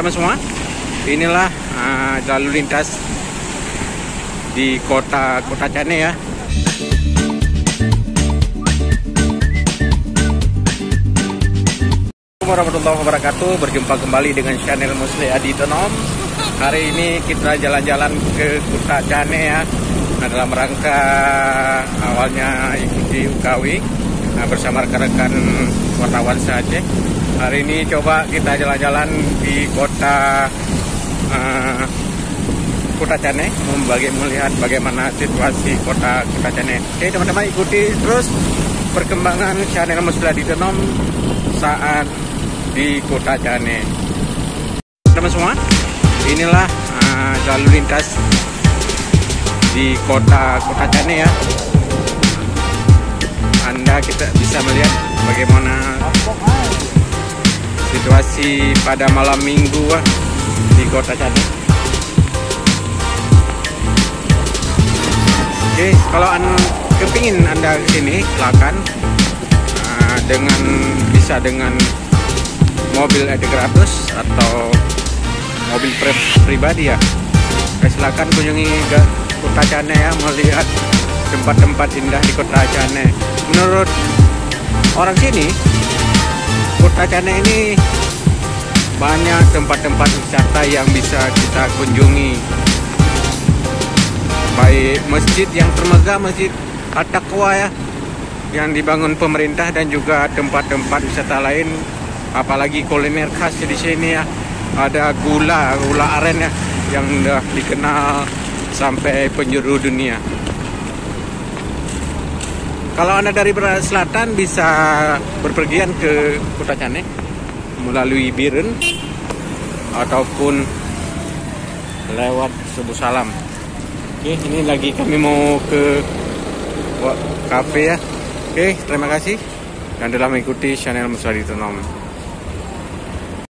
Teman semua, inilah lalu lintas di kota Cane ya. Warahmatullahi wabarakatuh. Berjumpa kembali dengan channel Musli Adi Tonom. Hari ini kita jalan-jalan ke kota Cane ya. Dalam rangka awalnya ikuti UKW bersama rekan-rekan wartawan saja. Hari ini coba kita jalan-jalan di kota Cane, melihat bagaimana situasi kota Cane. Oke teman-teman, ikuti terus perkembangan channel Musli Adi Tonom saat di kota Cane. Teman semua, inilah lalu lintas di kota Cane ya. Kita bisa melihat bagaimana situasi pada malam minggu di kota Cane. Oke, kalau kepingin Anda kesini, silakan dengan mobil gratis atau mobil pribadi ya. Silakan kunjungi kota Cane ya, melihat tempat-tempat indah di kota Cane. Menurut orang sini, kota Cane ini banyak tempat-tempat wisata yang bisa kita kunjungi. Baik masjid yang termegah, Masjid At-Taqwa ya, yang dibangun pemerintah, dan juga tempat-tempat wisata lain. Apalagi kuliner khas di sini ya. Ada gula aren ya, yang udah dikenal sampai penjuru dunia. Kalau Anda dari selatan bisa berpergian ke kota Cane melalui Biren ataupun lewat Subuh Salam. Oke, ini lagi kami mau ke kafe ya. Oke, terima kasih dan telah mengikuti channel Musli Adi Tonom.